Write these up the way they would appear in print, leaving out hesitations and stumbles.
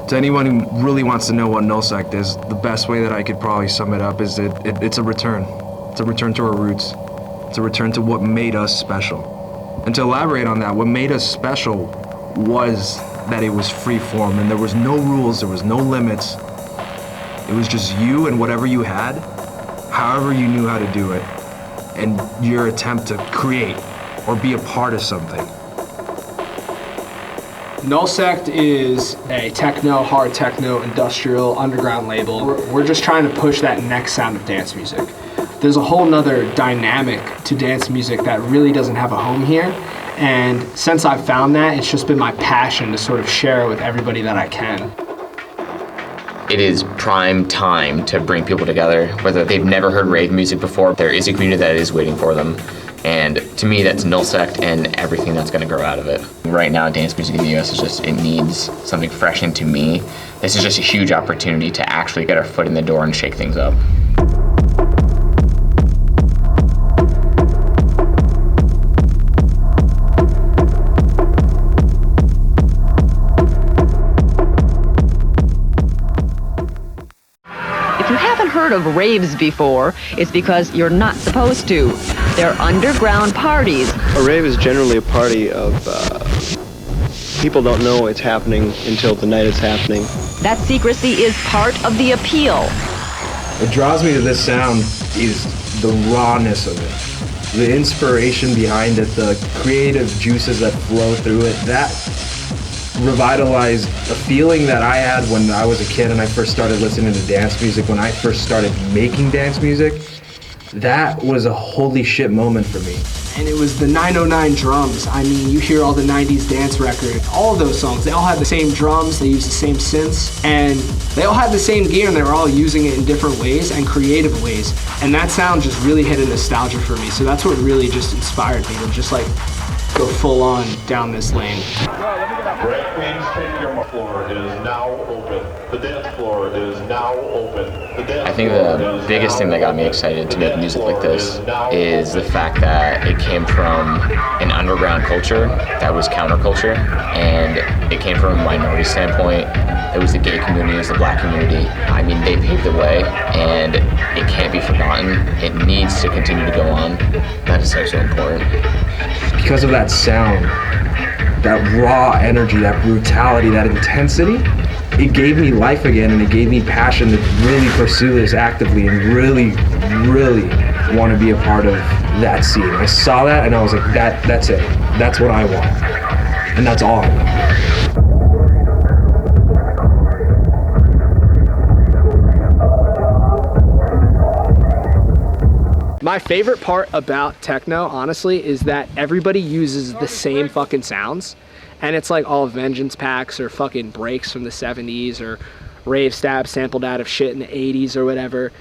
To anyone who really wants to know what Nullsect is, the best way that I could probably sum it up is it's a return. It's a return to our roots. It's a return to what made us special. And to elaborate on that, what made us special was that it was free form and there was no rules, there was no limits. It was just you and whatever you had, however you knew how to do it, and your attempt to create or be a part of something. Nullsect is a techno, hard techno, industrial, underground label. We're just trying to push that next sound of dance music. There's a whole nother dynamic to dance music that really doesn't have a home here. And since I've found that, it's just been my passion to sort of share it with everybody that I can. It is prime time to bring people together, whether they've never heard rave music before. There is a community that is waiting for them. And to me, that's Nullsect and everything that's gonna grow out of it. Right now, dance music in the US is just, it needs something fresh, and to me, this is just a huge opportunity to actually get our foot in the door and shake things up. If you haven't heard of raves before, it's because you're not supposed to. They're underground parties. A rave is generally a party of people don't know it's happening until the night it's happening. That secrecy is part of the appeal. What draws me to this sound is the rawness of it, the inspiration behind it, the creative juices that flow through it. That revitalized a feeling that I had when I was a kid and I first started listening to dance music, when I first started making dance music. That was a holy shit moment for me. And it was the 909 drums. I mean, you hear all the 90s dance records, all of those songs, they all had the same drums, they used the same synths, and they all had the same gear, and they were all using it in different ways and creative ways. And that sound just really hit a nostalgia for me. So that's what really just inspired me to just like go full on down this lane. Break Queen's Stadium floor is now open. The dance floor is now open. I think the biggest thing that got me excited to make music like this is the fact that it came from an underground culture that was counterculture, and it came from a minority standpoint. It was the gay community, it was the black community. I mean, they paved the way, and it can't be forgotten. It needs to continue to go on. That is so important. Because of that sound, that raw energy, that brutality, that intensity, it gave me life again, and it gave me passion to really pursue this actively and really, really want to be a part of that scene. I saw that and I was like, that's it. That's what I want. And that's all I want. My favorite part about techno, honestly, is that everybody uses the same fucking sounds. And it's like all Vengeance packs or fucking breaks from the 70s or rave stabs sampled out of shit in the 80s or whatever.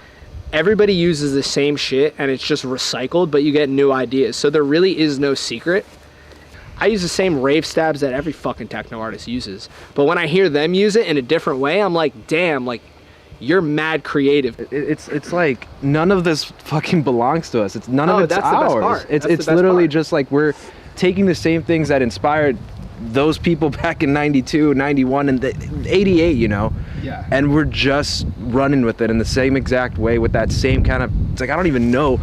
Everybody uses the same shit and it's just recycled, but you get new ideas. So there really is no secret. I use the same rave stabs that every fucking techno artist uses. But when I hear them use it in a different way, I'm like, damn, like, you're mad creative. It's like none of this fucking belongs to us. It's none of it's that's ours. The best part. It's literally just like we're taking the same things that inspired those people back in 92, 91, and 88, you know? Yeah. And we're just running with it in the same exact way with that same kind of, it's like, I don't even know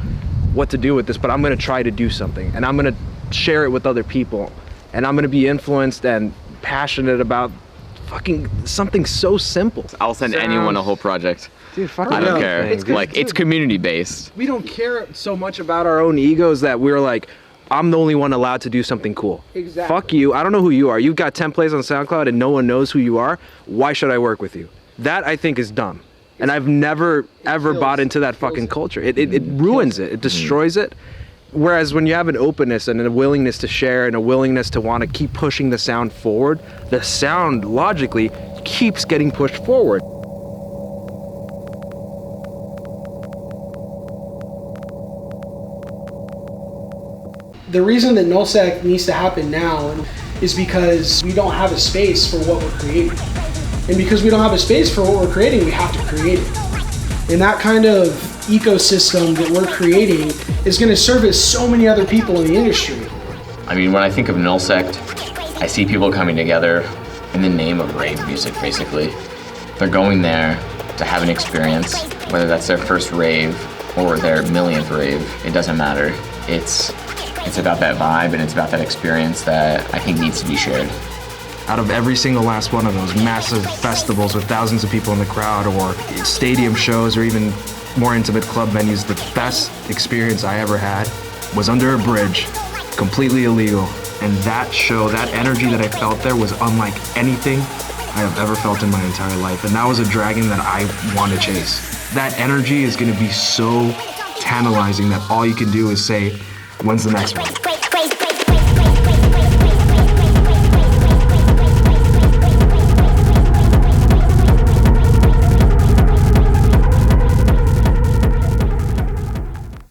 what to do with this, but I'm gonna try to do something, and I'm gonna share it with other people, and I'm gonna be influenced and passionate about fucking something so simple. I'll send anyone a whole project. Dude, I don't care. It's community based. We don't care so much about our own egos that we're like, I'm the only one allowed to do something cool. Exactly. Fuck you. I don't know who you are. You've got 10 plays on SoundCloud and no one knows who you are. Why should I work with you? That I think is dumb. And I've never ever bought into that fucking culture. It ruins it. It destroys it. Whereas when you have an openness and a willingness to share and a willingness to want to keep pushing the sound forward, the sound logically keeps getting pushed forward. The reason that Nullsect needs to happen now is because we don't have a space for what we're creating. And because we don't have a space for what we're creating, we have to create it. And that kind of ecosystem that we're creating is going to service so many other people in the industry. I mean, when I think of Nullsect, I see people coming together in the name of rave music, basically. They're going there to have an experience, whether that's their first rave or their millionth rave, it doesn't matter. It's about that vibe and it's about that experience that I think needs to be shared. Out of every single last one of those massive festivals with thousands of people in the crowd, or stadium shows, or even more intimate club venues, the best experience I ever had was under a bridge, completely illegal. And that show, that energy that I felt there was unlike anything I have ever felt in my entire life. And that was a dragon that I want to chase. That energy is going to be so tantalizing that all you can do is say, when's the next one?